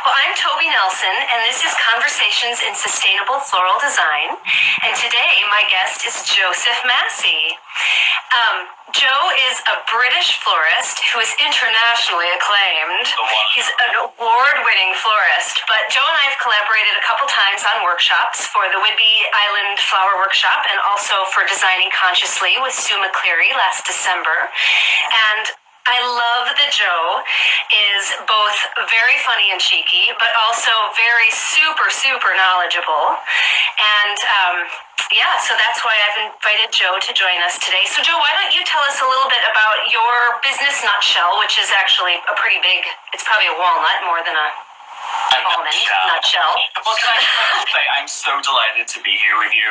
Well, I'm Toby Nelson, and this is Conversations in Sustainable Floral Design. And today, my guest is Joseph Massie. Joe is a British florist who is internationally acclaimed. He's an award-winning florist, but Joe and I have collaborated a couple times on workshops for the Whidbey Island Flower Workshop and also for Designing Consciously with Sue McCleary last December. And I love that Joe is both very funny and cheeky, but also very super knowledgeable. And so that's why I've invited Joe to join us today. So Joe, why don't you tell us a little bit about your business nutshell, which is actually a pretty big, it's probably a walnut more than a nutshell. Well, can I say I'm so delighted to be here with you.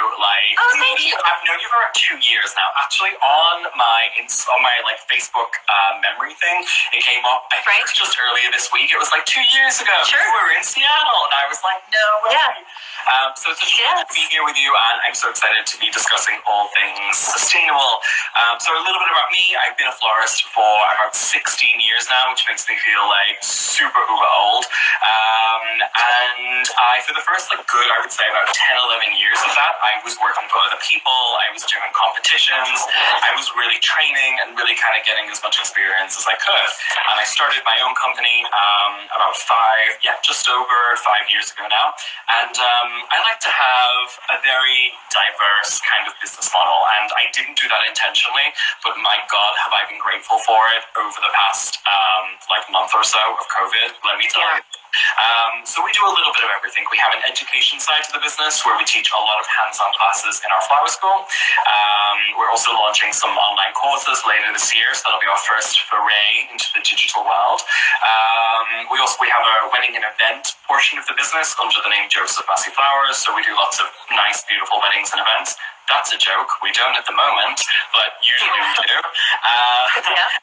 Thank you. I've known you for about 2 years now. Actually, on my Facebook memory thing, it came up. I think it was just earlier this week. It was 2 years ago. Sure. We were in Seattle, and I was like, no way. Yeah. So it's a pleasure to be here with you, and I'm so excited to be discussing all things sustainable. So a little bit about me. I've been a florist for about 16 years now, which makes me feel super uber old. And for the first I would say about 10, 11 years of that, I was working for other people. I was doing competitions. I was really training and really kind of getting as much experience as I could. And I started my own company about just over 5 years ago now. And I like to have a very diverse kind of business model. And I didn't do that intentionally, but my God, have I been grateful for it over the past month or so of COVID, let me tell you. So we do a little bit of everything. We have an education side to the business where we teach a lot of hands-on classes in our flower school. We're also launching some online courses later this year, so that'll be our first foray into the digital world. We have a wedding and event portion of the business under the name Joseph Massie Flowers, so we do lots of nice, beautiful weddings and events. That's a joke. We don't at the moment, but usually we do.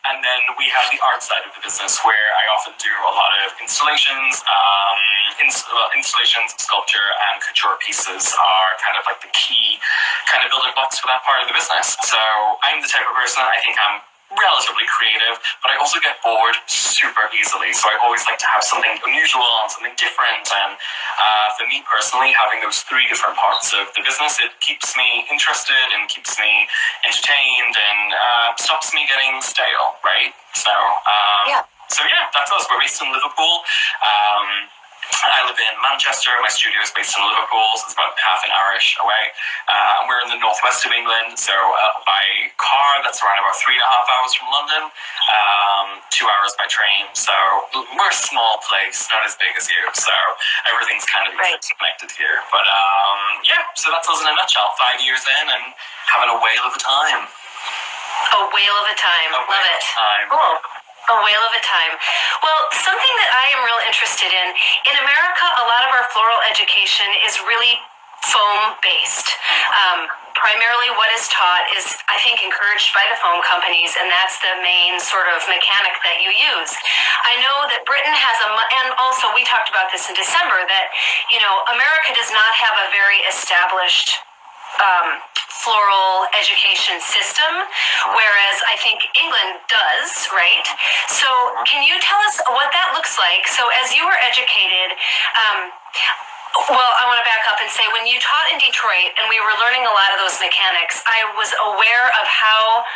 And then we have the art side of the business where I often do a lot of installations. Installations, sculpture, and couture pieces are kind of the key kind of building blocks for that part of the business. So I'm the type of person, I think I'm relatively creative, but I also get bored super easily. So I always like to have something unusual and something different. And for me personally, having those three different parts of the business, it keeps me interested and keeps me entertained and stops me getting stale, right? So that's us. We're based in Liverpool. I live in Manchester. My studio is based in Liverpool, so it's about half an hour-ish away. And we're in the northwest of England, so by car, that's around about 3.5 hours from London, 2 hours by train. So we're a small place, not as big as you, so everything's kind of connected here. But so that's us in a nutshell. 5 years in and having a whale of a time. A whale of a time. Love it. Cool. A whale of a time. Well, something that I am real interested in America, a lot of our floral education is really foam-based. Primarily what is taught is, I think, encouraged by the foam companies, and that's the main sort of mechanic that you use. I know that Britain has and also we talked about this in December, that, America does not have a very established floral education system, whereas I think England does, right? So can you tell us what that looks like? So as you were educated, I want to back up and say, when you taught in Detroit and we were learning a lot of those mechanics, I was aware of how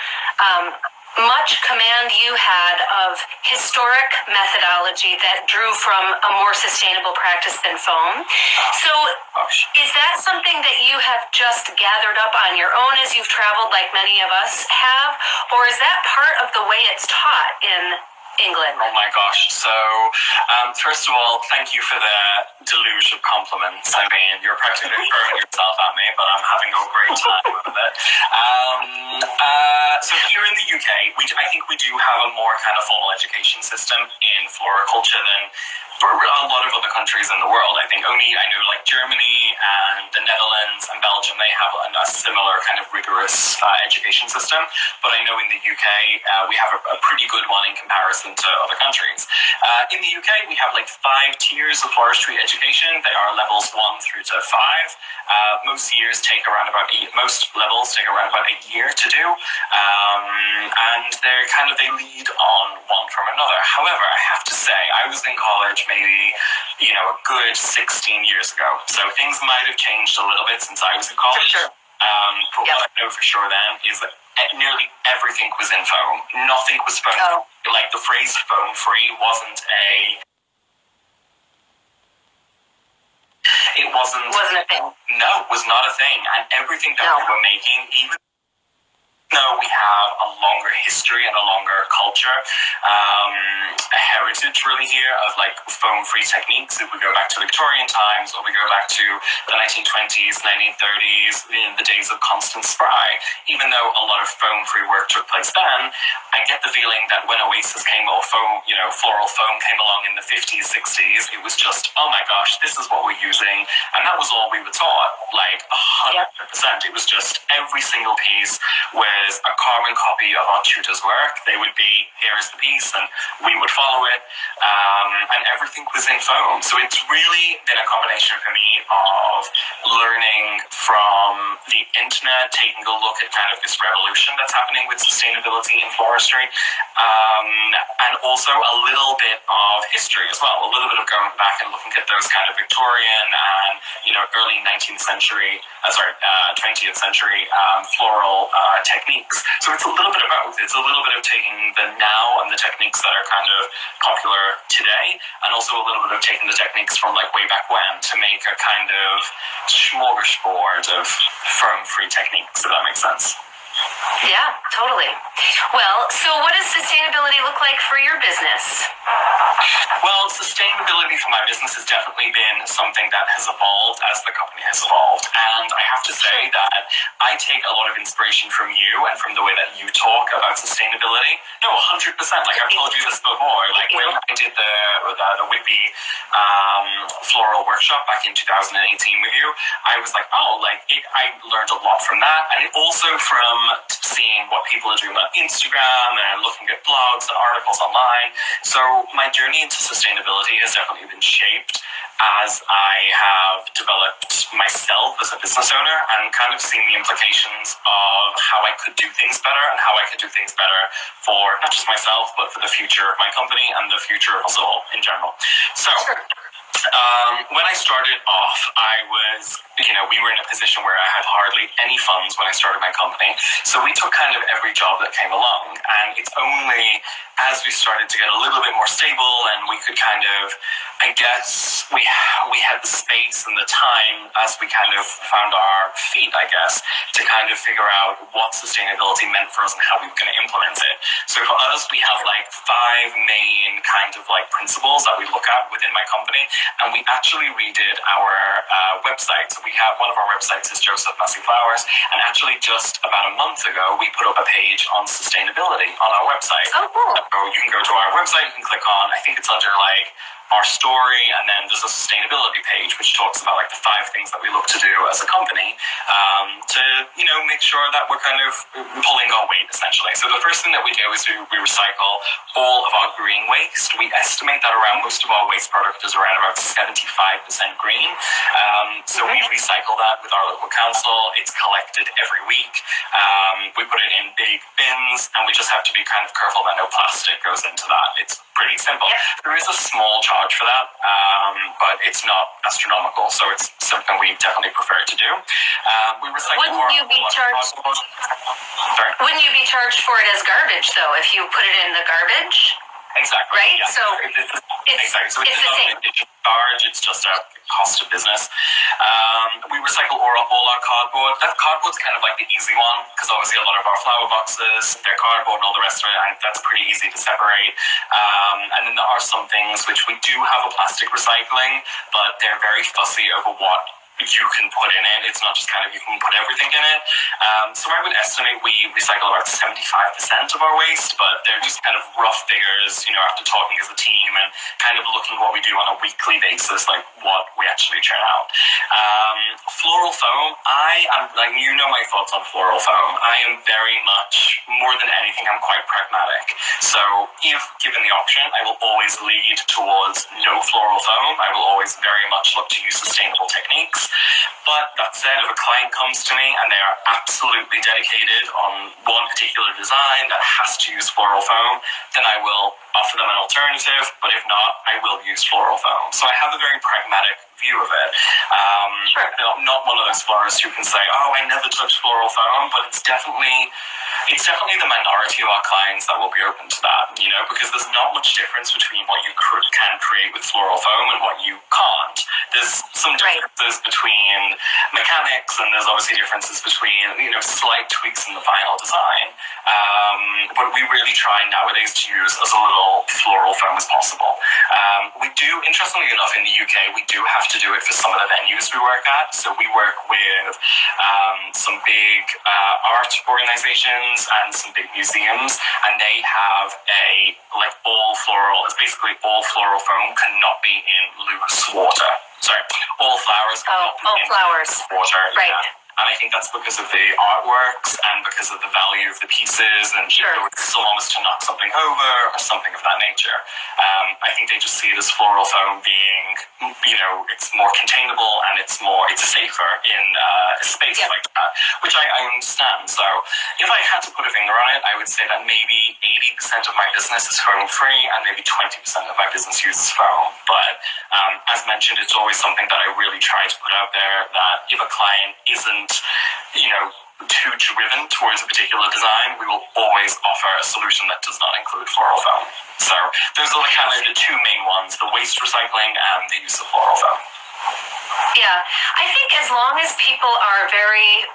much command you had of historic methodology that drew from a more sustainable practice than foam. So is that something that you have just gathered up on your own as you've traveled like many of us have? Or is that part of the way it's taught in England? Oh my gosh. So, first of all, thank you for the deluge of compliments. I mean, you're practically throwing yourself at me, but I'm having a great time with it. So here in the UK, I think we do have a more kind of formal education system in floriculture than a lot of other countries in the world. I know Germany and the Netherlands and Belgium, they have a similar kind of rigorous education system. But I know in the UK, we have a pretty good one in comparison to other countries. In the UK, we have 5 tiers of forestry education. They are levels 1 through to 5. Most levels take around about a year to do. And they lead on one from another. However, I have to say, I was in college maybe, a good 16 years ago. So things might have changed a little bit since I was in college. For sure. But what I know for sure then is that nearly everything was in foam. Nothing was foam. Oh. Like the phrase foam free wasn't a thing. No, it was not a thing. And everything that we were making, even though we have a longer history and a longer culture, a heritage really here of like foam-free techniques. If we go back to Victorian times, or we go back to the 1920s, 1930s, in the days of constant spray, even though a lot of foam-free work took place then, I get the feeling that when Oasis came, or foam, floral foam came along in the 50s, 60s, it was just, oh my gosh, this is what we're using. And that was all we were taught, like 100%. It was just every single piece was a carbon copy of our tutor's work. They would be, here is the piece, and we would follow it, and everything was in foam. So it's really been a combination for me of learning from the internet, taking a look at kind of this revolution that's happening with sustainability in floristry, and also a little bit of history as well, a little bit of going back and looking at those kind of Victorian and early 19th century, 20th century floral techniques. So it's a little bit of both. It's a little bit of taking the now and the techniques that are kind of popular today, and also a little bit of taking the techniques from like way back when to make a kind of smorgasbord of foam-free techniques, if that makes sense. Yeah, totally. Well, so what does sustainability look like for your business? Well, sustainability for my business has definitely been something that has evolved as the company has evolved. And I have to say that I take a lot of inspiration from you and from the way that you talk about sustainability. No, 100%. Like I've told you this before. Like when I did the Whitby floral workshop back in 2018 with you, I was like, I learned a lot from that. And also from seeing what people are doing on Instagram and looking at blogs and articles online. So my journey into sustainability has definitely been shaped as I have developed myself as a business owner and kind of seen the implications of how I could do things better and how I could do things better for not just myself, but for the future of my company and the future of us all in general. So when I started off, I was, we were in a position where I had hardly any funds when I started my company. So we took kind of every job that came along. And it's only as we started to get a little bit more stable and we could kind of, I guess, we had the space and the time as we kind of found our feet, I guess, to kind of figure out what sustainability meant for us and how we were going to implement it. So for us, we have like 5 main kind of like principles that we look at within my company. And we actually redid our website. So we have, one of our websites is Joseph Massie Flowers. And actually just about a month ago, we put up a page on sustainability on our website. Oh, cool. So you can go to our website, you can click on, I think it's under like our story, and then there's a sustainability page which talks about like the 5 things that we look to do as a company to make sure that we're kind of pulling our weight essentially. So the first thing that we do is we recycle all of our green waste. We estimate that around most of our waste product is around about 75% green. So we recycle that with our local council. It's collected every week. We put it in big bins, and we just have to be kind of careful that no plastic goes into that. It's pretty simple. There is a small charge for that, but it's not astronomical, so it's something we definitely prefer to do. We recycle Wouldn't you be charged? Sorry? Wouldn't you be charged for it as garbage though if you put it in the garbage? Exactly. Right? Yeah. So exactly. So it's the not same. an additional charge, it's just a cost of business. We recycle all our cardboard. That cardboard's kind of like the easy one, because obviously a lot of our flower boxes, they're cardboard and all the rest of it, and that's pretty easy to separate. And then there are some things which we do have a plastic recycling, but they're very fussy over what you can put in it. It's not just kind of you can put everything in it. So I would estimate we recycle about 75% of our waste, but they're just kind of rough figures, after talking as a team and kind of looking what we do on a weekly basis, like what we actually churn out. Floral foam, I am, like, my thoughts on floral foam. I am very much, more than anything, I'm quite pragmatic. So if given the option, I will always lead towards no floral foam. I will always very much look to use sustainable techniques. But that said, if a client comes to me and they are absolutely dedicated on one particular design that has to use floral foam, then I will offer them an alternative, but if not, I will use floral foam. So I have a very pragmatic view of it. Sure. I'm not one of those florists who can say, oh, I never touch floral foam, but it's definitely the minority of our clients that will be open to that, because there's not much difference between what you can create with floral foam and what you can't. There's some differences between mechanics, and there's obviously differences between, slight tweaks in the final design. But we really try nowadays to use as little floral foam as possible. We do, interestingly enough, in the UK, we do have to do it for some of the venues we work at. So we work with some big art organizations and some big museums, and they have it's basically all floral foam cannot be in loose water. Sorry, all flowers cannot be in loose water. Right. Yeah. And I think that's because of the artworks and because of the value of the pieces, and someone was to knock something over or something of that nature. I think they just see it as floral foam being, it's more containable and it's safer in a space like that, which I understand. So if I had to put a finger on it, I would say that maybe 80% of my business is foam free and maybe 20% of my business uses foam. But as mentioned, it's always something that I really try to put out there, that if a client isn't too driven towards a particular design, we will always offer a solution that does not include floral foam. So those are kind of the two main ones: the waste recycling and the use of floral foam. Yeah, I think as long as people are very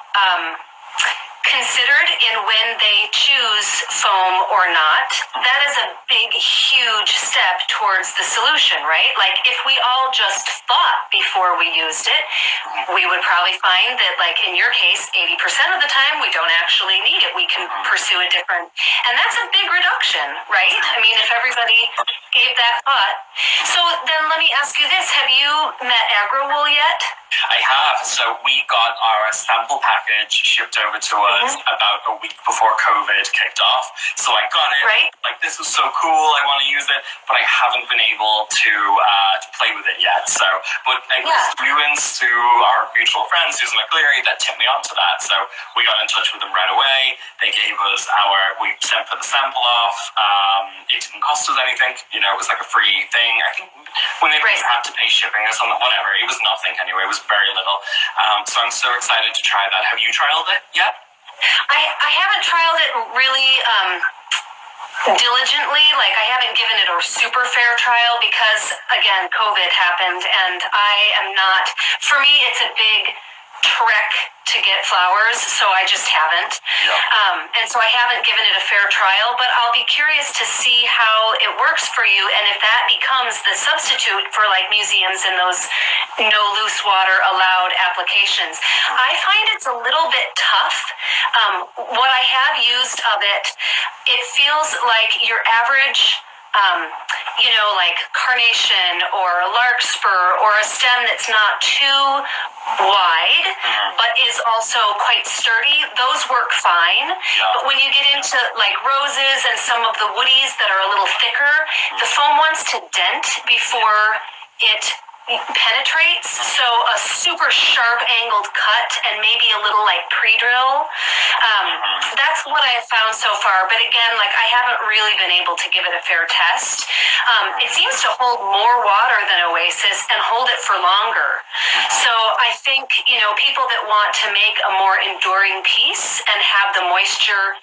considered in when they choose foam or not, that is a big, huge step towards the solution, right? Like, if we all just thought before we used it, we would probably find that, like in your case, 80% of the time we don't actually need it. We can pursue a different, and that's a big reduction, right? I mean, if everybody gave that thought. So then let me ask you this. Have you met AgroWool yet? I have. So we got our sample package shipped over to us about a week before COVID kicked off. So I got it. Right. Like, this is so cool. I want to use it, but I haven't been able to play with it yet. So, but it was influence to our mutual friend Susan McCleary that tipped me onto that. So we got in touch with them right away. They gave us we sent for the sample off. It didn't cost us anything. It was like a free thing. I think when they had to pay shipping or something, whatever, it was nothing anyway. It was very little. So I'm so excited to try that. Have you trialed it yet? I haven't trialed it really diligently. Like, I haven't given it a super fair trial because, again, COVID happened, and I am not, for me, it's a big trek to get flowers, so I just haven't. And so I haven't given it a fair trial, but I'll be curious to see how it works for you, and if that becomes the substitute for, like, museums and those no loose water allowed applications. I find it's a little bit tough. What I have used of it, it feels like your average like carnation or larkspur or a stem that's not too wide, but is also quite sturdy. Those work fine. But when you get into like roses and some of the woodies that are a little thicker, the foam wants to dent before it penetrates, so a super sharp angled cut and maybe a little like pre-drill. That's what I have found so far, but again, like, I haven't really been able to give it a fair test. It seems to hold more water than Oasis and hold it for longer. So I think, people that want to make a more enduring piece and have the moisture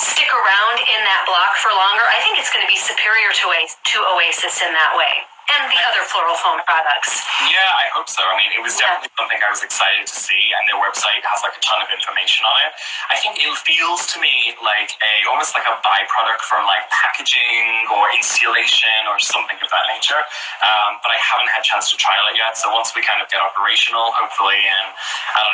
stick around in that block for longer, I think it's going to be superior to Oasis in that way. And the other floral foam products. Yeah, I hope so. I mean, it was definitely something I was excited to see, and their website has like a ton of information on it. I think it feels to me like almost like a byproduct from like packaging or insulation or something of that nature. But I haven't had a chance to trial it yet. So once we kind of get operational, hopefully in,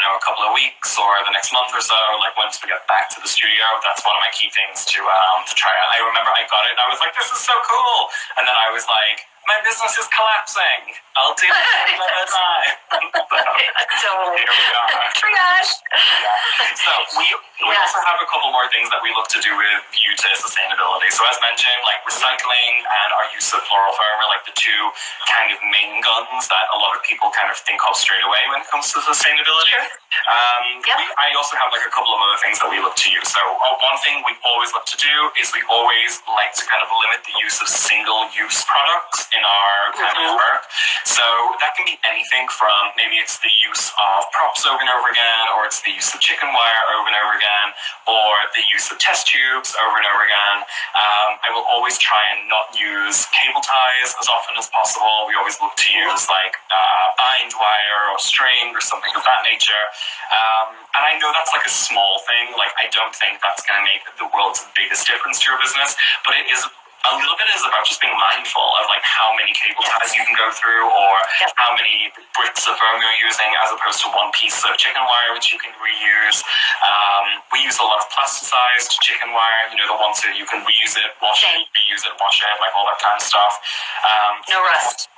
a couple of weeks or the next month or so, like once we get back to the studio, that's one of my key things to try out. I remember I got it and I was like, this is so cool. And then I was like, my business is collapsing. I'll deal with it another time. So, here we are. Triage. Yeah. So we also have a couple more things that we look to do with view to sustainability. So as mentioned, like recycling and our use of floral foam are like the two kind of main guns that a lot of people kind of think of straight away when it comes to sustainability. Sure. I also have like a couple of other things that we look to use. So one thing we always look to do is we always like to kind of limit the use of single-use products in our kind of work. So that can be anything from maybe it's the use of props over and over again, or it's the use of chicken wire over and over again, or the use of test tubes over and over again. I will always try and not use cable ties as often as possible. We always look to use like bind wire or string or something of that nature. And I know that's like a small thing. Like I don't think that's going to make the world's biggest difference to your business, but it is a little bit is about just being mindful of like how many cable ties you can go through, or how many bricks of foam you're using, as opposed to one piece of chicken wire which you can reuse. We use a lot of plasticized chicken wire, you know, the ones that you can reuse it, wash it, reuse it, wash it, like all that kind of stuff. No rust.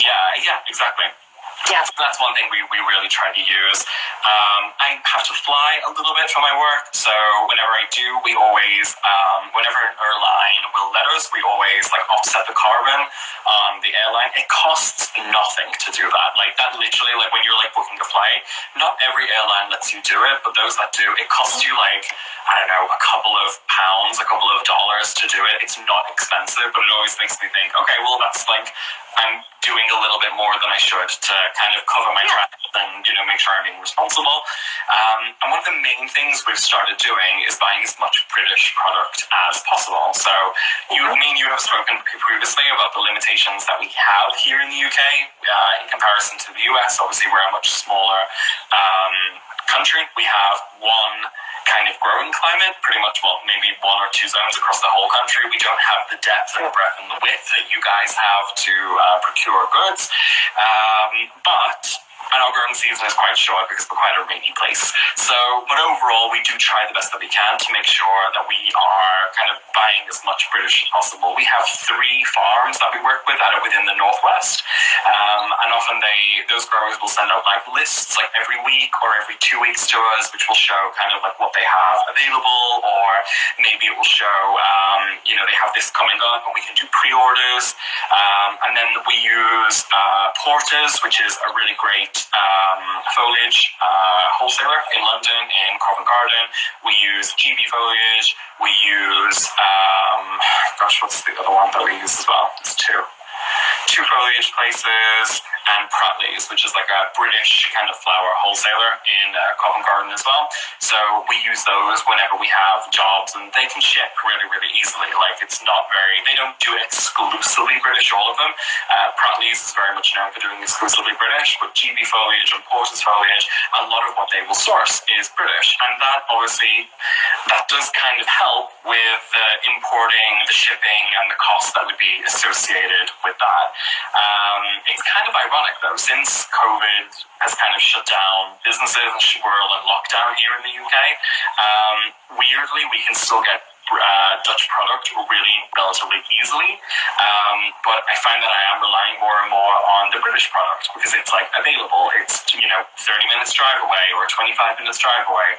Yeah, exactly. Yeah. So that's one thing we really try to use. I have to fly a little bit for my work, so whenever I do, we always, whenever an airline will let us, we always like offset the carbon on the airline. It costs nothing to do that. Like that literally, like when you're like booking a flight, not every airline lets you do it, but those that do, it costs you like, I don't know, a couple of pounds, a couple of dollars to do it. It's not expensive, but it always makes me think, okay, well that's like, I'm doing a little bit more than I should to kind of cover my tracks and, you know, make sure I'm being responsible. And one of the main things we've started doing is buying as much British product as possible. So you have spoken previously about the limitations that we have here in the UK in comparison to the US. Obviously, we're a much smaller country. We have one kind of growing climate, pretty much, well, maybe one or two zones across the whole country. We don't have the depth and the breadth and the width that you guys have to procure goods. And our growing season is quite short because we're quite a rainy place. So, but overall, we do try the best that we can to make sure that we are kind of buying as much British as possible. We have 3 farms that we work with that are within the Northwest. And often those growers will send out like lists like every week or every 2 weeks to us, which will show kind of like what they have available, or maybe it will show, you know, they have this coming up and we can do pre-orders. And then we use Porters, which is a really great foliage wholesaler in London, in Covent Garden. We use GB Foliage. We use, what's the other one that we use as well? It's two foliage places, and Pratley's, which is like a British kind of flower wholesaler in Covent Garden as well. So we use those whenever we have jobs, and they can ship really, really easily. Like it's not they don't do it exclusively British, all of them. Pratley's is very much known for doing exclusively British, but GB Foliage and Porter's Foliage, a lot of what they will source is British. And that obviously, that does kind of help with importing, the shipping, and the costs that would be associated with that. It's kind of ironic though, since COVID has kind of shut down businesses and we're all in lockdown here in the UK, weirdly we can still get Dutch product really relatively easily, but I find that I am relying more and more on the British product because it's like available. It's 30 minutes drive away or 25 minutes drive away.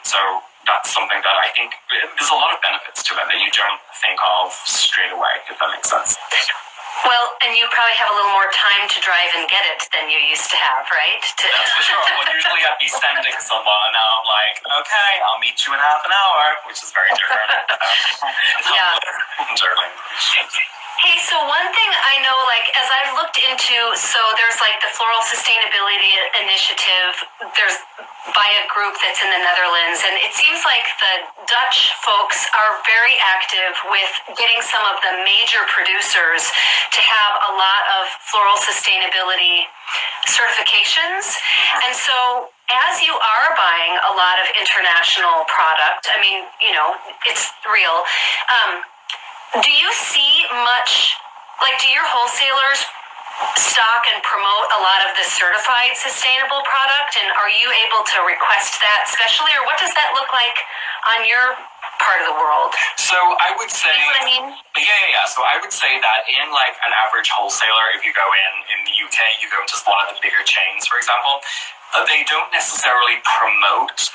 So that's something that I think there's a lot of benefits to it that you don't think of straight away, if that makes sense. Well, and you probably have a little more time to drive and get it than you used to have, right? That's for sure. Well, usually I'd be sending someone, and now I'm like, okay, I'll meet you in half an hour, which is very different. Yeah. Totally. Hey, so one thing I know, like, as I've looked into, so there's like the Floral Sustainability Initiative, there's by a group that's in the Netherlands, and it seems like the Dutch folks are very active with getting some of the major producers to have a lot of floral sustainability certifications. And so as you are buying a lot of international product, I mean, it's real. Do you see much, like, do your wholesalers stock and promote a lot of the certified sustainable product, and are you able to request that especially, or what does that look like on your part of the world? So I would say, You know what I mean? yeah. So I would say that in like an average wholesaler, if you go in the UK, you go into one of the bigger chains, for example, they don't necessarily promote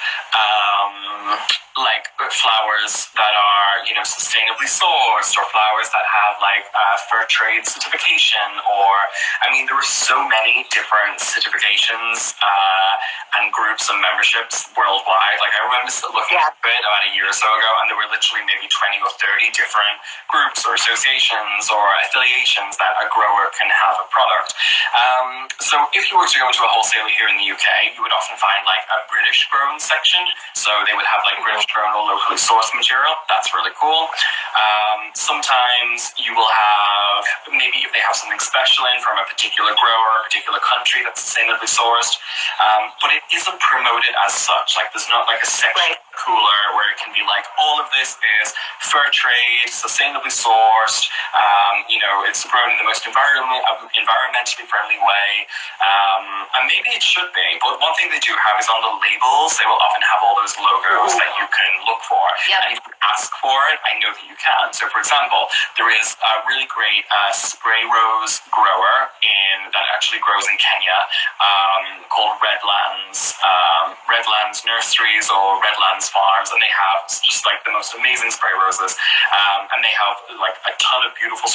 like flowers that are, you know, sustainably sourced, or flowers that have like fair trade certification, or I mean, there are so many different certifications and groups and memberships worldwide. Like I remember looking at it about a year or so ago, and there were literally maybe 20 or 30 different groups or associations or affiliations that a grower can have a product. So if you were to go into a wholesaler here in the UK, you would often find like a British grown section. So they would have like British grown or locally sourced material. That's really cool. Sometimes you will have, maybe if they have something special in from a particular grower, a particular country that's sustainably sourced, but it isn't promoted as such. Like there's not like a section cooler where it can be like, all of this is fair trade, sustainably sourced, you know, it's grown in the most environmentally friendly way. And maybe it should be, but one thing they do have is on the labels, they will often have all those logos that you can look for. And if you ask for it, I know that you can. So for example, there is a really great spray rose grower that actually grows in Kenya, called Redlands Nurseries or Redlands Farms, and they have just like the most amazing spray roses, and they have like a ton of beautiful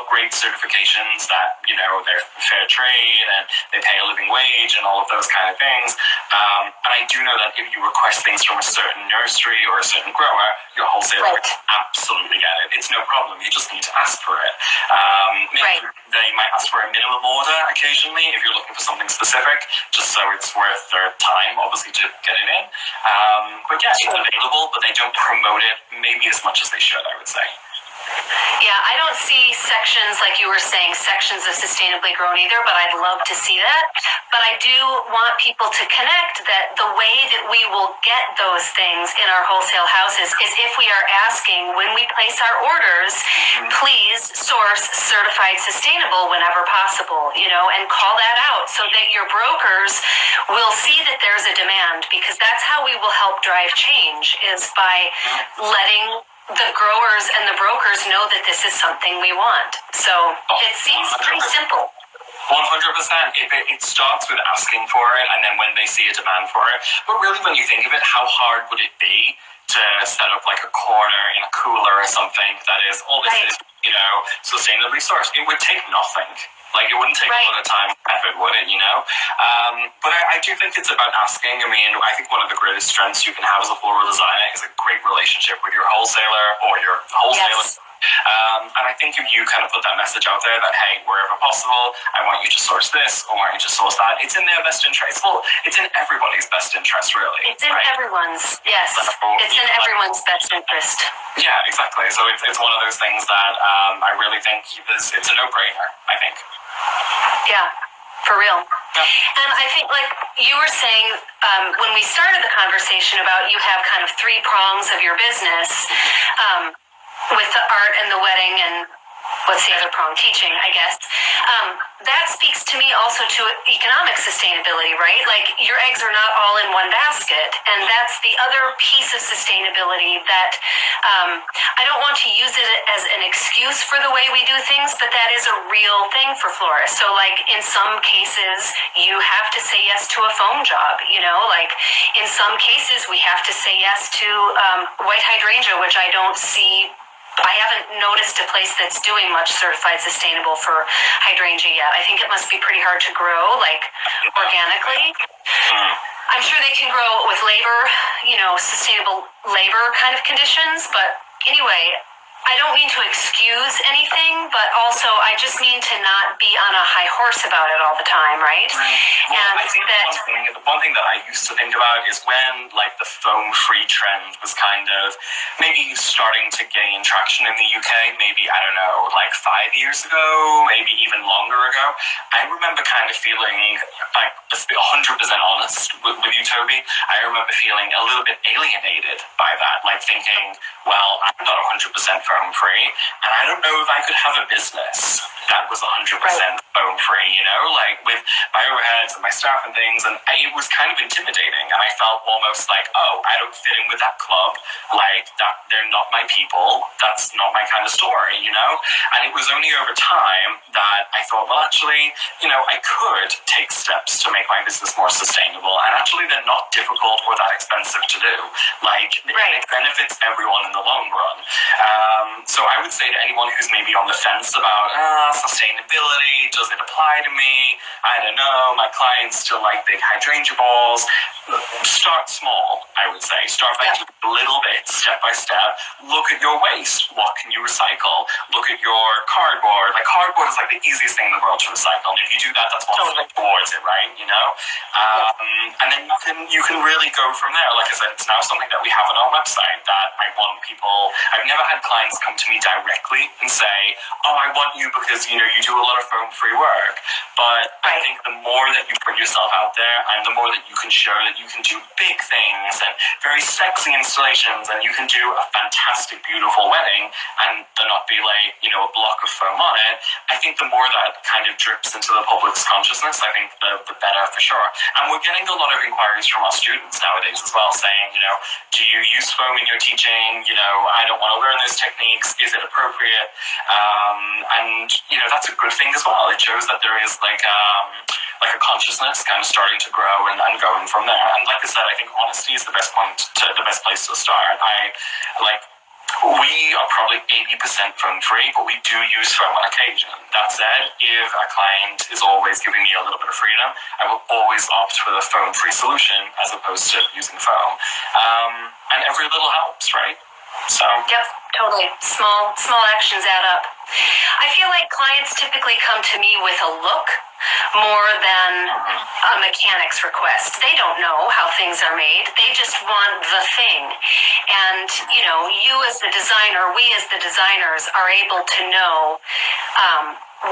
great certifications that, you know, they're fair trade and they pay a living wage and all of those kind of things. And I do know that if you request things from a certain nursery or a certain grower, your wholesaler will absolutely get it. It's no problem. You just need to ask for it. Maybe they might ask for a minimum order occasionally if you're looking for something specific, just so it's worth their time, obviously, to get it in. But yeah, it's available, but they don't promote it maybe as much as they should, I would say. Yeah, I don't see sections, like you were saying, sections of sustainably grown either, but I'd love to see that. But I do want people to connect that the way that we will get those things in our wholesale houses is if we are asking, when we place our orders, please source certified sustainable whenever possible, you know, and call that out so that your brokers will see that there's a demand, because that's how we will help drive change, is by letting the growers and the brokers know that this is something we want. So it seems pretty simple. 100%. It starts with asking for it, and then when they see a demand for it. But really, when you think of it, how hard would it be to set up like a corner in a cooler or something that is all this is, you know, sustainably sourced? It would take nothing. Like, it wouldn't take a lot of time and effort, would it, you know? But I do think it's about asking. I mean, I think one of the greatest strengths you can have as a floral designer is a great relationship with your wholesaler or your wholesaler. And I think if you kind of put that message out there that, hey, wherever possible, I want you to source this, or I want you to source that, it's in their best interest. Well, it's in everybody's best interest, really. It's in everyone's, yes. So, it's in everyone's best interest. Yeah, exactly. So it's one of those things that I really think it's a no-brainer, I think. Yeah, for real. And I think, like you were saying, when we started the conversation about you have kind of three prongs of your business, with the art and the wedding and what's the other prong? Teaching, I guess. That speaks to me also to economic sustainability, right? Like, your eggs are not all in one basket. And that's the other piece of sustainability that I don't want to use it as an excuse for the way we do things, but that is a real thing for florists. So, like, in some cases, you have to say yes to a foam job, you know? Like, in some cases, we have to say yes to white hydrangea, which I don't see. I haven't noticed a place that's doing much certified sustainable for hydrangea yet. I think it must be pretty hard to grow, like, organically. I'm sure they can grow with labor, you know, sustainable labor kind of conditions. But anyway, I don't mean to excuse anything, but also I just mean to not be on a high horse about it all the time, right? Well, and I think one thing that I used to think about is when, like, the foam-free trend was kind of maybe starting to gain traction in the UK, maybe, I don't know, like 5 years ago, maybe even longer ago. I remember kind of feeling, like, 100% honest with you, Toby, I remember feeling a little bit alienated by that, like thinking, well, I'm not 100% foam free, and I don't know if I could have a business that was 100% foam free, you know, like with my overheads and my staff and things, and it was kind of intimidating, and I felt almost like, oh, I don't fit in with that club, like that they're not my people, that's not my kind of story, you know. And it was only over time that I thought, well, actually, you know, I could take steps to make my business more sustainable, and actually they're not difficult or that expensive to do. Like, it benefits everyone in the long run. So I would say to anyone who's maybe on the fence about sustainability, does it apply to me? I don't know, my clients still like big hydrangea balls. Start small, I would say. Start by doing a little bit, step by step. Look at your waste. What can you recycle? Look at your cardboard. Like, cardboard is like the easiest thing in the world to recycle. And if you do that, that's one step towards it, right? You know? And then you can really go from there. Like I said, it's now something that we have on our website that I want people... I've never had clients come to me directly and say, oh, I want you because, you know, you do a lot of foam-free work. But I think the more that you put yourself out there and the more that you can show that you can do big things and very sexy installations and you can do a fantastic, beautiful wedding and there not be like, you know, a block of foam on it, I think the more that kind of drips into the public's consciousness, I think the better for sure. And we're getting a lot of inquiries from our students nowadays as well saying, you know, do you use foam in your teaching? You know, I don't want to learn those techniques. Is it appropriate? And, you know, that's a good thing as well. It shows that there is like a consciousness kind of starting to grow and going from there. And like I said, I think honesty is the best place to start. We are probably 80% foam free, but we do use foam on occasion. That said, if a client is always giving me a little bit of freedom, I will always opt for the foam free solution as opposed to using foam. And every little helps, right? So. Yep, totally. Small actions add up. I feel like clients typically come to me with a look more than a mechanic's request. They don't know how things are made. They just want the thing. And, you know, you as the designer, we as the designers are able to know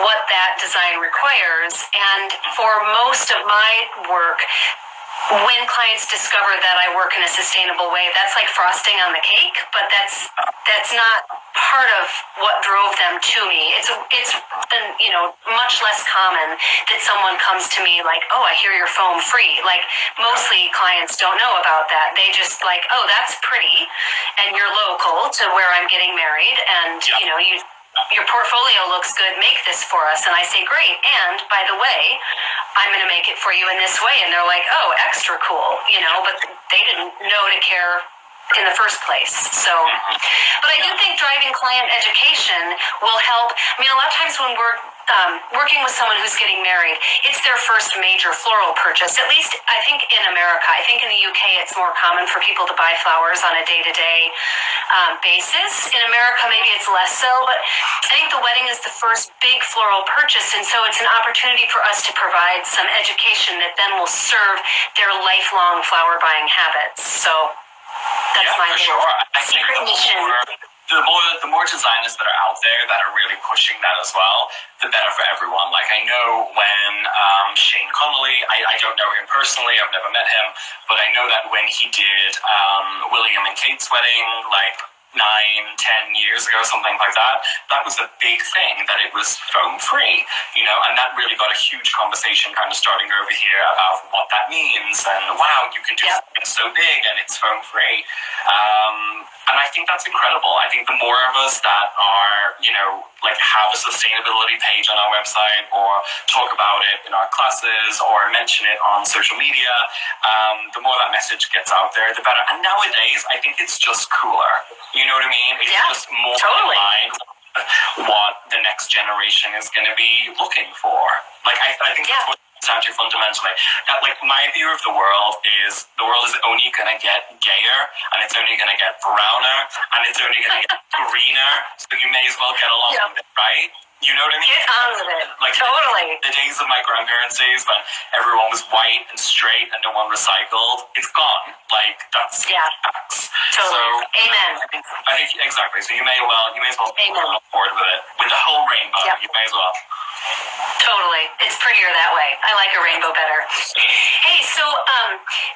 what that design requires. And for most of my work, when clients discover that I work in a sustainable way, that's like frosting on the cake, but that's not part of what drove them to me. It's you know, much less common that someone comes to me like, oh, I hear you're foam free. Like, mostly clients don't know about that. They just like, oh, that's pretty, and you're local to where I'm getting married, and you know, your portfolio looks good, make this for us. And I say, great. And by the way, I'm going to make it for you in this way. And they're like, oh, extra cool, you know, but they didn't know to care in the first place. So, but I do think driving client education will help. I mean, a lot of times when we're working with someone who's getting married, it's their first major floral purchase. At least I think in America. I think in the UK it's more common for people to buy flowers on a day-to-day basis. In America, maybe it's less so, but I think the wedding is the first big floral purchase, and so it's an opportunity for us to provide some education that then will serve their lifelong flower buying habits. So that's my secret mission. The more designers that are out there that are really pushing that as well, the better for everyone. Like, I know when Shane Connolly, I don't know him personally, I've never met him, but I know that when he did William and Kate's wedding, like 9-10 years ago, something like that, that was a big thing, that it was foam free, you know, and that really got a huge conversation kind of starting over here about what that means, and wow, you can do something so big and it's foam free. And I think that's incredible. I think the more of us that are, you know, like have a sustainability page on our website or talk about it in our classes or mention it on social media, the more that message gets out there, the better. And nowadays, I think it's just cooler. You know what I mean? It's just more in line with what the next generation is going to be looking for. Like, I think that's what it's down to fundamentally. That, like, my view of the world is only going to get gayer, and it's only going to get browner, and it's only going to get greener, so you may as well get along with it, right? You know what I mean? Get on with it. Like, totally. The days of my grandparents' days when everyone was white and straight and no one recycled, it's gone. Like, that's facts. Totally. So, amen. I think exactly. So you may as well get on board with it. With the whole rainbow, you may as well. Totally. It's prettier that way. I like a rainbow better. Hey, so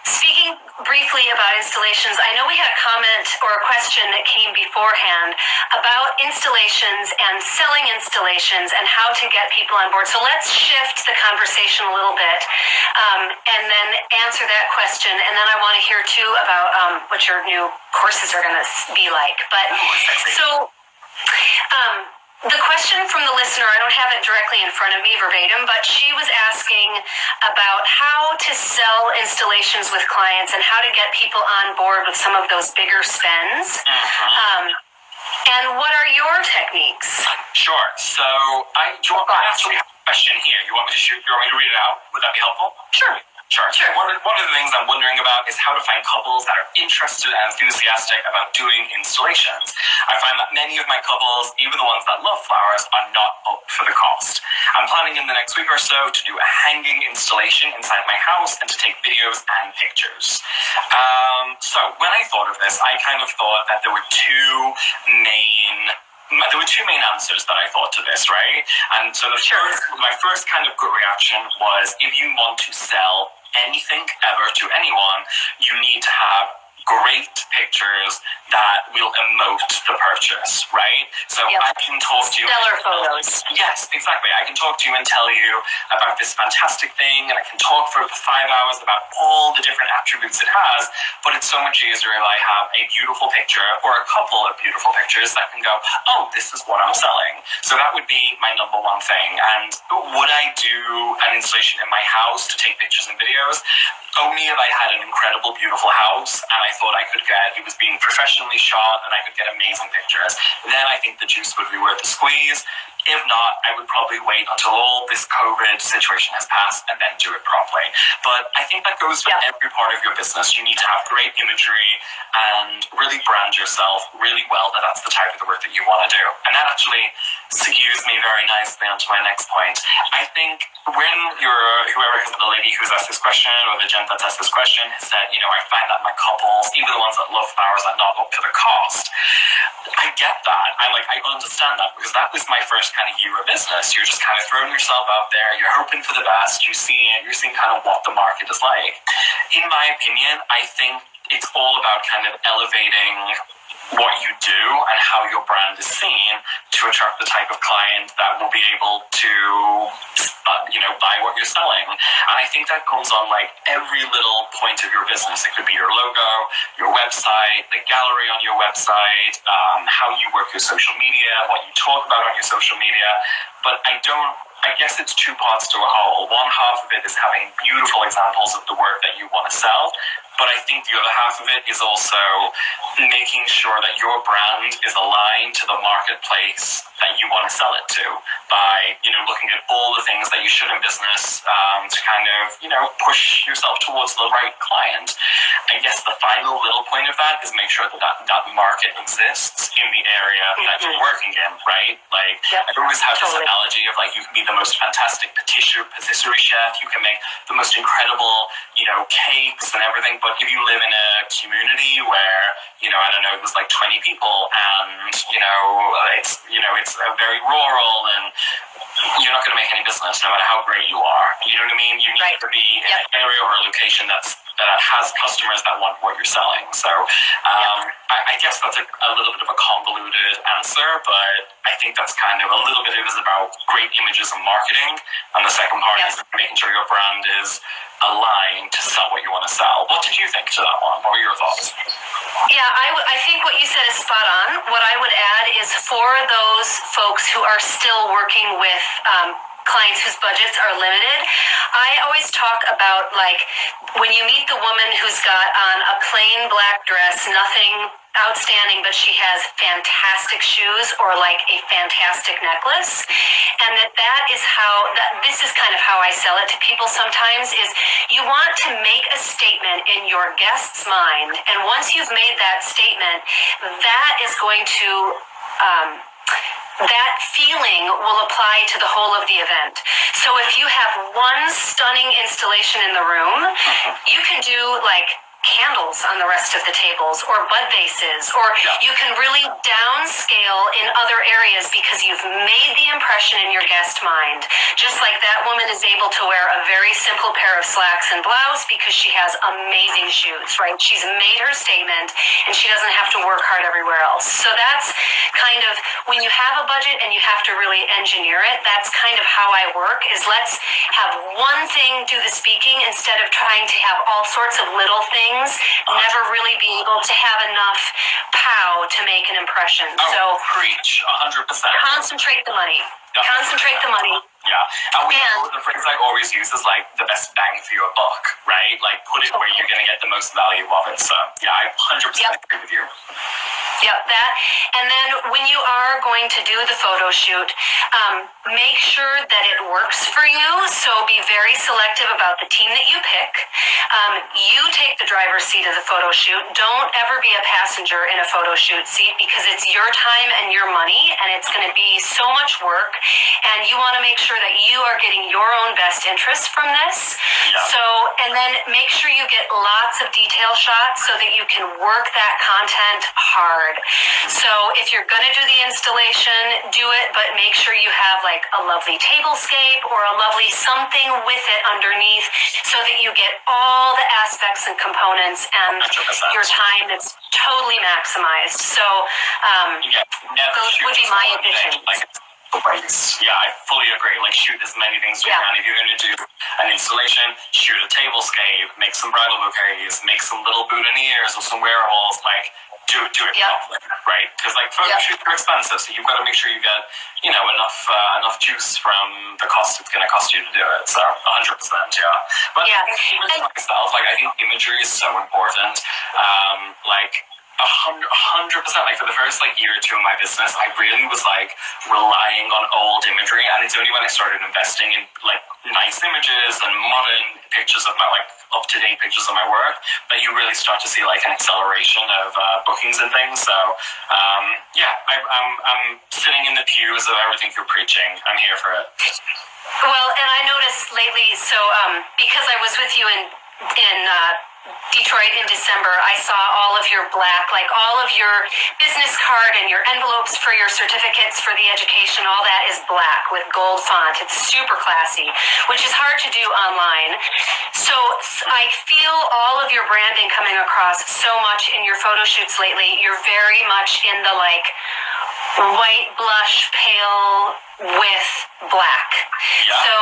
speaking briefly about installations, I know we had a comment or a question that came beforehand about installations and selling installations and how to get people on board. So let's shift the conversation a little bit and then answer that question. And then I want to hear too about what your new courses are going to be like. But so the question from the listener, I don't have it directly in front of me verbatim, but she was asking about how to sell installations with clients and how to get people on board with some of those bigger spends. And what are your techniques? Sure. So I actually have a question here. You want me to read it out? Would that be helpful? Sure. Sure. One of the things I'm wondering about is how to find couples that are interested and enthusiastic about doing installations. I find that many of my couples, even the ones that love flowers, are not up for the cost. I'm planning in the next week or so to do a hanging installation inside my house and to take videos and pictures. So when I thought of this, I kind of thought that there were two main answers that I thought to this, right? And so my first kind of gut reaction was, if you want to sell anything ever to anyone, you need to have great pictures that will emote the purchase, right? So I can talk to you. Stellar photos. Yes, exactly. I can talk to you and tell you about this fantastic thing, and I can talk for 5 hours about all the different attributes it has, but it's so much easier if I have a beautiful picture or a couple of beautiful pictures that can go, oh, this is what I'm selling. So that would be my number one thing. And would I do an installation in my house to take pictures and videos? Only if I had an incredible, beautiful house and I thought it was being professionally shot and I could get amazing pictures. Then I think the juice would be worth the squeeze. If not, I would probably wait until all this COVID situation has passed and then do it properly. But I think that goes for every part of your business. You need to have great imagery and really brand yourself really well that that's the type of the work that you want to do. And that actually segues me very nicely onto my next point. I think when the lady who's asked this question or the gent that's asked this question has said, I find that my couples, even the ones that love flowers, are not up to the cost. I get that. I understand that, because that was my first kind of year of business. You're just kind of throwing yourself out there. You're hoping for the best. You're seeing kind of what the market is like. In my opinion, I think it's all about kind of elevating what you do and how your brand is seen to attract the type of client that will be able to, buy what you're selling. And I think that comes on every little point of your business. It could be your logo, your website, the gallery on your website, how you work your social media, what you talk about on your social media. But I guess it's two parts to a whole. One half of it is having beautiful examples of the work that you want to sell. But I think the other half of it is also making sure that your brand is aligned to the marketplace that you want to sell it to by, looking at all the things that you should in business to kind of, push yourself towards the right client. I guess the final little point of that is make sure that market exists in the area that you're working in, right? I always have this analogy of you can be the most fantastic patisserie chef, you can make the most incredible, cakes and everything, but if you live in a community where, it was 20 people and, it's very rural and you're not going to make any business no matter how great you are. You know what I mean? You need to be in an area or a location that has customers that want what you're selling. So I guess that's a little bit of a convoluted answer, but I think that's kind of a little bit, it was about great images and marketing. And the second part is making sure your brand is aligned to sell what you want to sell. What did you think to that one? What were your thoughts? Yeah, I think what you said is spot on. What I would add is for those folks who are still working with clients whose budgets are limited, I always talk about when you meet the woman who's got on a plain black dress, nothing outstanding, but she has fantastic shoes or a fantastic necklace, and that is this is kind of how I sell it to people sometimes, is you want to make a statement in your guest's mind, and once you've made that statement, that is going to that feeling will apply to the whole of the event. So if you have one stunning installation in the room, you can do candles on the rest of the tables, or bud vases, or you can really downscale in other areas because you've made the impression in your guest mind. Just like that woman is able to wear a very simple pair of slacks and blouse because she has amazing shoes, right? She's made her statement and she doesn't have to work hard everywhere else. So that's kind of, when you have a budget and you have to really engineer it, that's kind of how I work, is let's have one thing do the speaking instead of trying to have all sorts of little things, never really being able to have enough pow to make an impression. So preach 100%. Concentrate the money. Concentrate the money. Yeah, and the phrase I always use is like the best bang for your buck, right? Like put it where you're going to get the most value of it. So yeah, I 100% agree with you. Yep, that. And then when you are going to do the photo shoot, make sure that it works for you. So be very selective about the team that you pick. You take the driver's seat of the photo shoot. Don't ever be a passenger in a photo shoot seat because it's your time and your money, and it's going to be so much work. And you want to make sure that you are getting your own best interest from this. Yeah. So, and then make sure you get lots of detail shots so that you can work that content hard. So if you're going to do the installation, do it, but make sure you have like a lovely tablescape or a lovely something with it underneath so that you get all the aspects and components and 100%. Your time is totally maximized. So those would be my additions. Yeah, I fully agree. Like, shoot as many things as you can. If you're going to do an installation, shoot a tablescape, make some bridal bouquets, make some little boutonnieres or some wearables. Like, do it properly, right? Because like photo shoots are expensive, so you've got to make sure you get enough juice from the cost it's going to cost you to do it. So 100%, But even myself, like I think imagery is so important. Like 100%. Like for the first year or two of my business, I really was like relying on old imagery, and it's only when I started investing in like nice images and modern pictures of my up-to-date pictures of my work that you really start to see like an acceleration of bookings and things. So I'm sitting in the pews of everything you're preaching. I'm here for it. Well, and I noticed lately, so because I was with you in Detroit in December, I saw all of your black, like all of your business card and your envelopes for your certificates for the education, all that is black with gold font. It's super classy, which is hard to do online. So I feel all of your branding coming across so much in your photo shoots lately. You're very much in the like white blush pale with black. Yeah. So,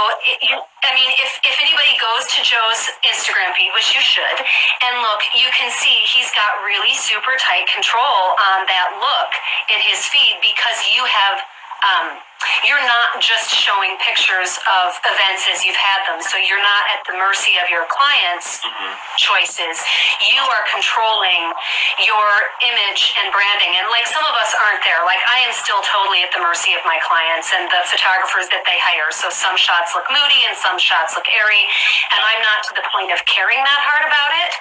if anybody goes to Joe's Instagram feed, which you should, and look, you can see he's got really super tight control on that look in his feed because you have, you're not just showing pictures of events as you've had them. So you're not at the mercy of your clients' choices. You are controlling your image and branding. And like some of us aren't there. Like I am still totally at the mercy of my clients and the photographers that they hire. So some shots look moody and some shots look airy. And I'm not to the point of caring that hard about it.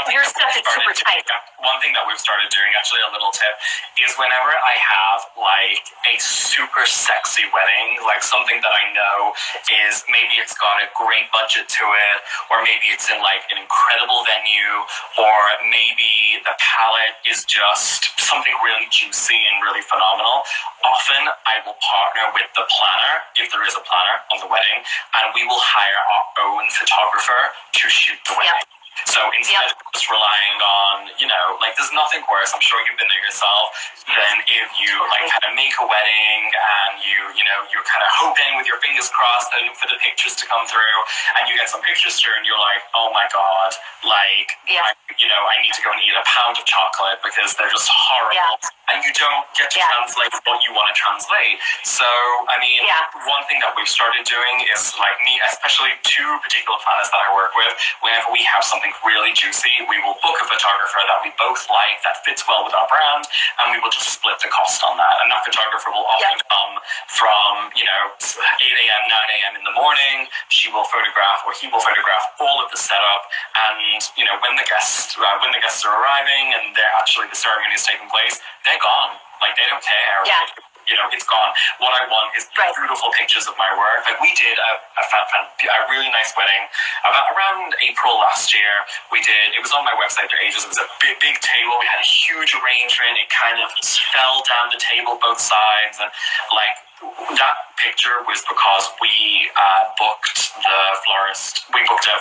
Your stuff is super tight. One thing that we've started doing, actually a little tip, is whenever I have like a super sexy wedding, like something that I know is maybe it's got a great budget to it, or maybe it's in like an incredible venue, or maybe the palette is just something really juicy and really phenomenal. Often I will partner with the planner, if there is a planner on the wedding, and we will hire our own photographer to shoot the wedding. Yep. So instead of just relying on, there's nothing worse, I'm sure you've been there yourself, than if you kind of make a wedding and you're kind of hoping with your fingers crossed for the pictures to come through, and you get some pictures through and you're like, oh my God, I need to go and eat a pound of chocolate because they're just horrible. Yeah. And you don't get to translate what you want to translate. So, one thing that we've started doing is me, especially two particular planners that I work with, whenever we have something really juicy, we will book a photographer that we both like, that fits well with our brand, and we will just split the cost on that. And that photographer will often come from, 8 a.m., 9 a.m. in the morning. She will photograph, or he will photograph all of the setup. And, when the guests are arriving and the ceremony is taking place, they're gone. Like, they don't care. Yeah. it's gone. What I want is beautiful pictures of my work. Like we did a really nice wedding around April last year. It was on my website for ages. It was a big table. We had a huge arrangement. It kind of fell down the table both sides, and like that picture was because we booked the florist. We booked a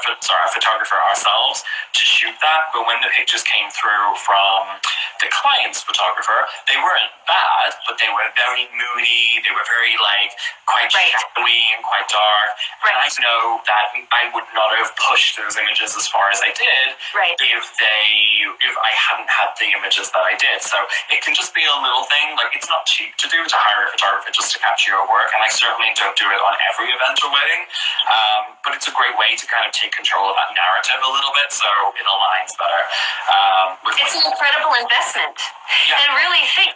photographer ourselves to shoot that. But when the pictures came through from the client's photographer, they weren't bad, but they were very moody. They were very quite shadowy and quite dark. And I know that I would not have pushed those images as far as I did if I hadn't had the images that I did. So it can just be a little thing. Like it's not cheap to hire a photographer just to capture your work, and I certainly don't do it on every event or wedding. But it's a great way to kind of take control of that narrative a little bit, so it aligns better. It's an incredible investment. Yeah. And really think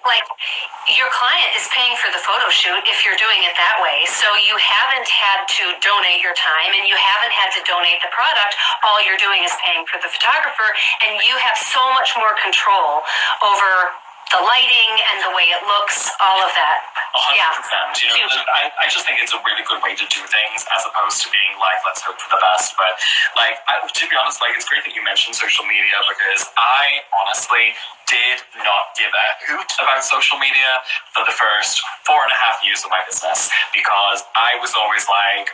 your client is paying for the photo shoot if you're doing it that way. So you haven't had to donate your time and you haven't had to donate the product. All you're doing is paying for the photographer, and you have so much more control over the lighting and the way it looks, all of that. 100%. I just think it's a really good way to do things as opposed to being let's hope for the best. But to be honest, it's great that you mentioned social media, because I honestly did not give a hoot about social media for the first 4.5 years of my business, because I was always I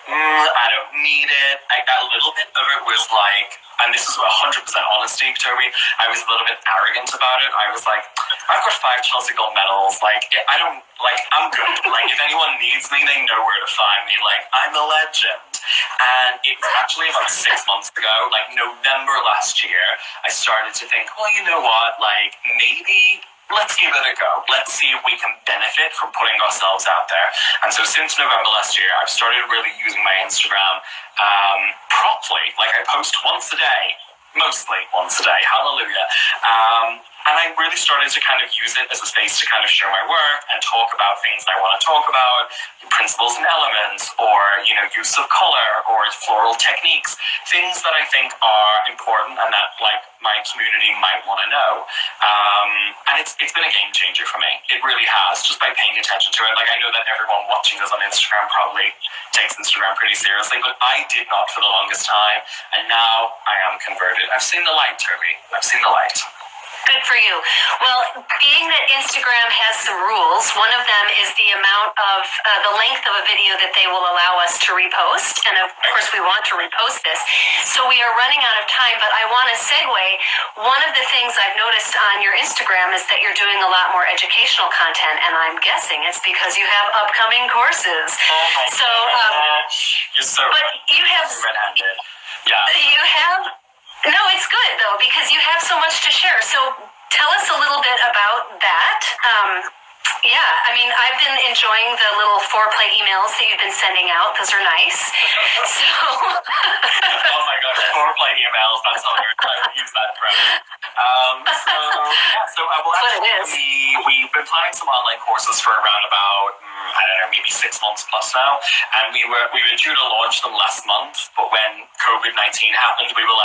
don't need it. A little bit of it was and this is 100% honesty, Toby, I was a little bit arrogant about it. I was I've got 5 Chelsea Gold medals. I don't, I'm good. If anyone needs me, they know where to find me. I'm a legend. And it was actually about 6 months ago, November last year, I started to think, well, you know what, maybe let's give it a go. Let's see if we can benefit from putting ourselves out there. And so since November last year, I've started really using my Instagram properly. I post once a day, mostly once a day. Hallelujah. And I really started to kind of use it as a space to kind of share my work and talk about things I want to talk about, principles and elements, or, use of color or floral techniques, things that I think are important and that my community might want to know. And it's been a game changer for me. It really has, just by paying attention to it. I know that everyone watching us on Instagram probably takes Instagram pretty seriously, but I did not for the longest time. And now I am converted. I've seen the light, Toby. I've seen the light. Good for you. Well, being that Instagram has some rules, one of them is the amount of the length of a video that they will allow us to repost. And of course, we want to repost this. So we are running out of time, but I want to segue. One of the things I've noticed on your Instagram is that you're doing a lot more educational content, and I'm guessing it's because you have upcoming courses. Oh my gosh. You're so but you have red-handed. Yeah. You have. No, it's good, though, because you have so much to share. So tell us a little bit about that. I've been enjoying the little foreplay emails that you've been sending out. Those are nice. So. Oh my gosh, foreplay emails. That's hilarious. I would use that we've been planning some online courses for around about, maybe 6 months plus now. And we were due to launch them last month, but when COVID-19 happened, we were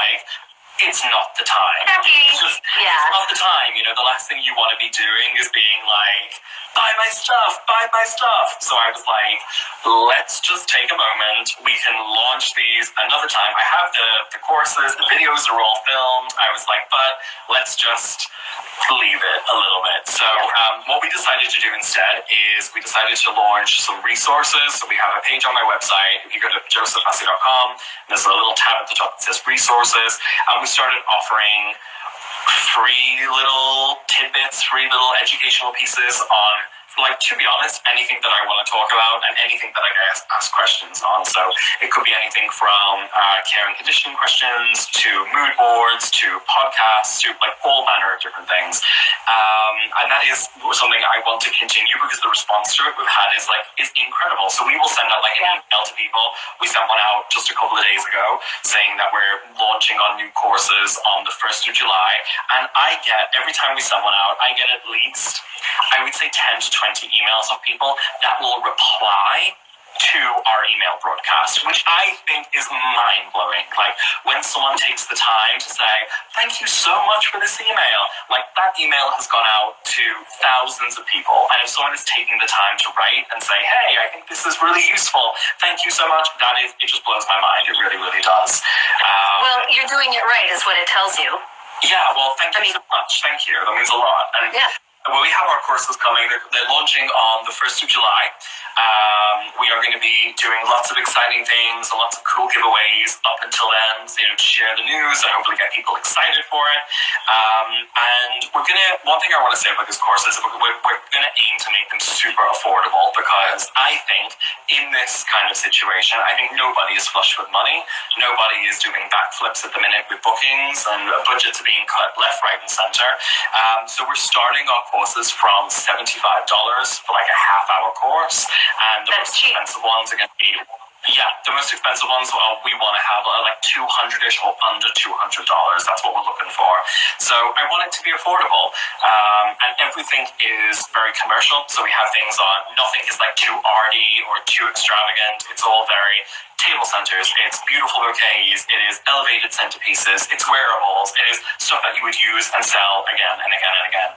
it's not the time. It's not the time. The last thing you want to be doing is being buy my stuff. So I was let's just take a moment. We can launch these another time. I have the courses, the videos are all filmed. I was but let's just leave it a little bit. So what we decided to do instead is we decided to launch some resources. So we have a page on my website. If you go to josephmassie.com, there's a little tab at the top that says resources. And we started offering free little tidbits, free little educational pieces on, to be honest, anything that I want to talk about and anything that I get ask questions on. So it could be anything from care and conditioning questions to mood boards to podcasts to all manner of different things. And that is something I want to continue because the response to it we've had is incredible. So we will send out an email to people. We sent one out just a couple of days ago saying that we're launching on new courses on the 1st of July. And I get, every time we send one out, I get at least, I would say 10 to 20 emails of people that will reply to our email broadcast, which I think is mind-blowing. Like, when someone takes the time to say, thank you so much for this email, like, that email has gone out to thousands of people, and if someone is taking the time to write and say, hey, I think this is really useful, thank you so much, it just blows my mind. It really, really does. Well, you're doing it right is what it tells you. Yeah, well, thank you so much. Thank you. That means a lot. And yeah. Well, we have our courses coming. They're launching on the 1st of July. We are going to be doing lots of exciting things and lots of cool giveaways up until then, to share the news and hopefully get people excited for it. And one thing I want to say about these courses is we're going to aim to make them super affordable, because I think in this kind of situation, I think nobody is flush with money. Nobody is doing backflips at the minute with bookings, and budgets are being cut left, right, and center. So we're starting our courses from $75 for like a half-hour course, and the most expensive ones are going to be the most expensive ones we want to have are like $200-ish or under $200. That's what we're looking for. So I want it to be affordable, and everything is very commercial. So we have things on, nothing is like too arty or too extravagant. It's all very table centers, it's beautiful bouquets, it is elevated centerpieces, it's wearables, it is stuff that you would use and sell again and again and again.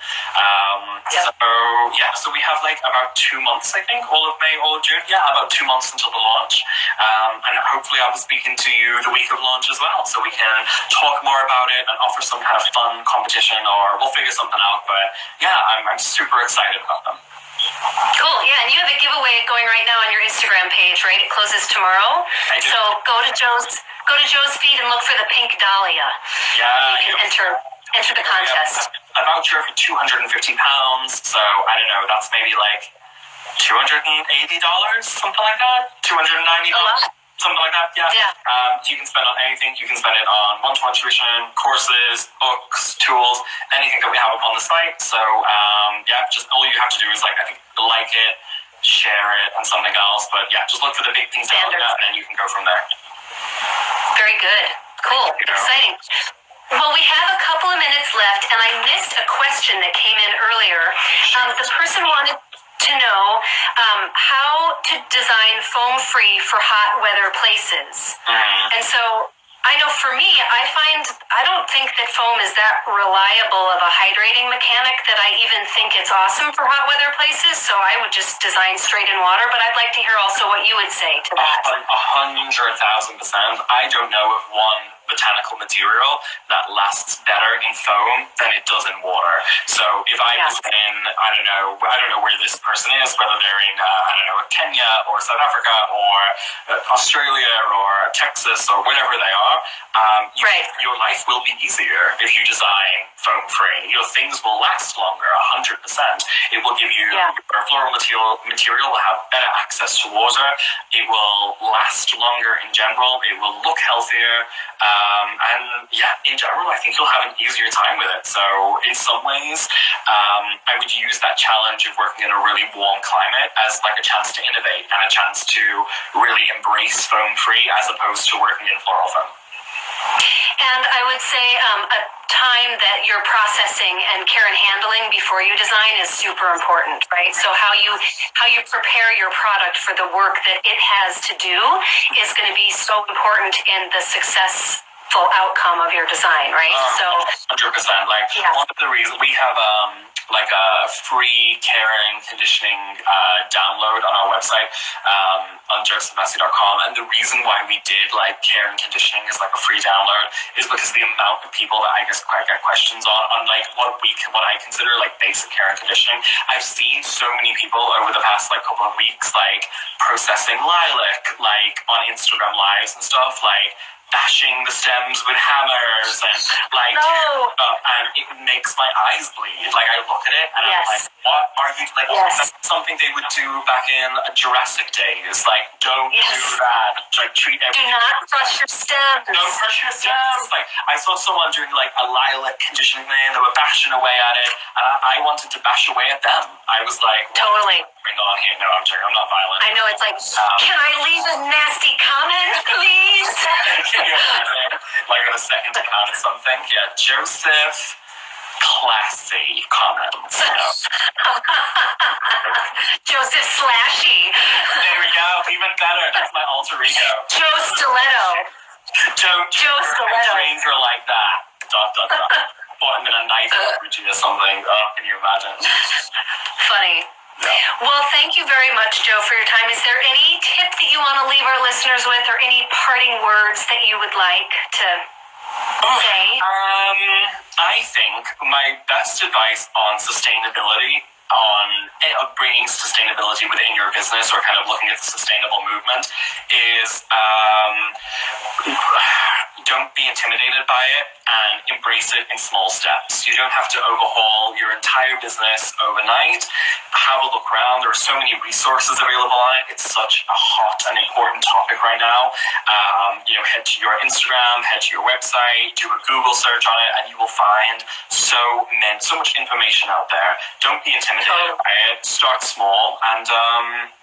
So we have like about 2 months, I think, all of May, all of June. Yeah, about 2 months until the launch. And hopefully I'll be speaking to you the week of launch as well, so we can talk more about it and offer some kind of fun competition, or we'll figure something out. But yeah, I'm super excited about them. Cool, yeah, and you have a giveaway going right now on your Instagram page, right? It closes tomorrow. I do. So go to Joe's feed and look for the pink dahlia. Yeah, you can enter the contest. A voucher for £250. So I don't know, that's maybe like $280, something like that. $290. Something like that, yeah. You can spend on anything. You can spend it on one-to-one tuition, courses, books, tools, anything that we have up on the site. So, just all you have to do is like it, share it, and something else. But yeah, just look for the big things down there, and then you can go from there. Very good. Cool. Exciting. Well, we have a couple of minutes left, and I missed a question that came in earlier. The person wanted to know how to design foam-free for hot weather places. And so I know for me, I don't think that foam is that reliable of a hydrating mechanic that I even think it's awesome for hot weather places. So I would just design straight in water, but I'd like to hear also what you would say to that. 100,000%. I don't know of one botanical material that lasts better in foam than it does in water. So if I was in, I don't know where this person is, whether they're in, Kenya or South Africa or Australia or Texas or wherever they are, your life will be easier if you design foam free. Things will last longer, 100%. It will give you, your floral material will have better access to water. It will last longer in general. It will look healthier. In general, I think you'll have an easier time with it. So in some ways, I would use that challenge of working in a really warm climate as like a chance to innovate and a chance to really embrace foam free as opposed to working in floral foam. And I would say a time that you're processing and care and handling before you design is super important, right? So how you prepare your product for the work that it has to do is going to be so important in the successful outcome of your design, right? 100%. One of the reasons we have a free care and conditioning download on our website on josephmassie.com, and the reason why we did care and conditioning is like a free download is because the amount of people that I guess I get questions on what I consider like basic care and conditioning. I've seen so many people over the past couple of weeks processing lilac on Instagram lives and stuff, bashing the stems with hammers and and it makes my eyes bleed. I look at it and I'm like, what are you that's something they would do back in Jurassic days. Don't do that. Treat everything. Do not crush your stems. Don't crush your stems. I saw someone doing a lilac conditioning thing, they were bashing away at it, and I wanted to bash away at them. I was like, totally. Bring on here. No, I'm joking. I'm not violent. I know, it's can I leave a nasty comment, please? Can you imagine? On a second account or something? Yeah, Joseph, classy comments. Joseph Slashy. There we go. Even Well, thank you very much, Joe, for your time. Is there any tip that you want to leave our listeners with, or any parting words that you would like to say? I think my best advice on sustainability, on bringing sustainability within your business, or kind of looking at the sustainable movement, is don't be intimidated by it and embrace it in small steps. You don't have to overhaul your entire business overnight. Have a look around. There are so many resources available on it. It's such a hot and important topic right now. Head to your Instagram, head to your website, do a Google search on it, and you will find so much information out there. Don't be intimidated by it. Start small and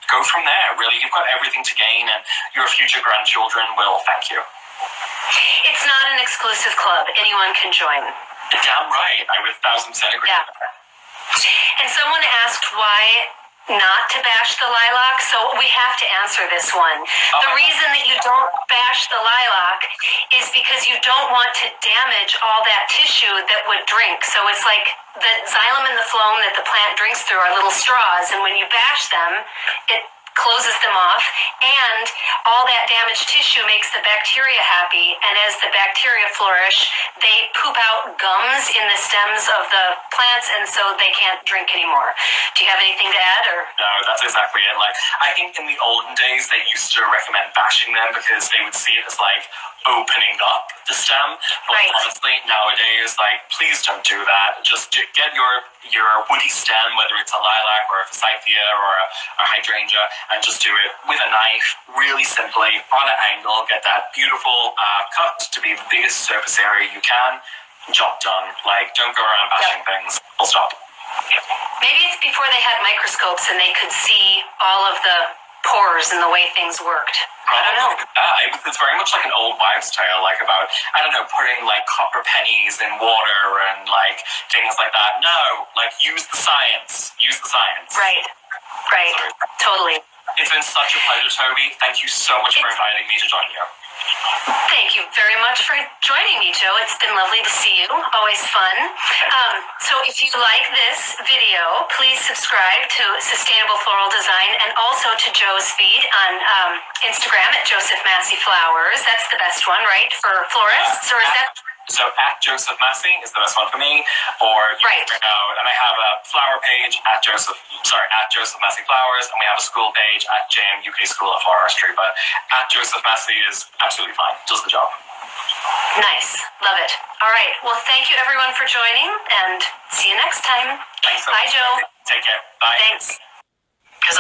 go from there. Really, you've got everything to gain, and your future grandchildren will thank you. It's not an exclusive club. Anyone can join. Damn right. I would 1,000% agree with that. And someone asked why not to bash the lilac, so we have to answer this one. The reason that you don't bash the lilac is because you don't want to damage all that tissue that would drink. So it's like the xylem and the phloem that the plant drinks through are little straws, and when you bash them, it closes them off, and all that damaged tissue makes the bacteria happy, and as the bacteria flourish, they poop out gums in the stems of the plants, and so they can't drink anymore. Do you have anything to add? Or no, that's exactly it. Like, I think in the olden days they used to recommend bashing them because they would see it as like opening up the stem, but honestly nowadays, like, please don't do that. Just get your woody stem, whether it's a lilac or a forsythia or a hydrangea, and just do it with a knife, really simply, on an angle. Get that beautiful cut to be the biggest surface area you can. Job done. Like, don't go around bashing things. Full stop. Maybe it's before they had microscopes and they could see all of the pores and the way things worked. I don't know. It's very much like an old wives' tale, like about, I don't know, putting like copper pennies in water and like things like that. No, like, use the science. Use the science. Right. Totally. It's been such a pleasure, Toby. Thank you so much for inviting me to join you. Thank you very much for joining me, Joe. It's been lovely to see you. Always fun. So if you like this video, please subscribe to Sustainable Floral Design and also to Joe's feed on Instagram at Joseph Massie Flowers. That's the best one, right, for florists? Or is that... So at Joseph Massie is the best one for me, or you can check out, and I have a flower page at Joseph Massie Flowers, and we have a school page at JM UK School of Floristry, but at Joseph Massie is absolutely fine, does the job. Nice, love it. All right, well, thank you everyone for joining, and see you next time. Thanks so much. Bye, Joe. Take care. Bye. Thanks. Because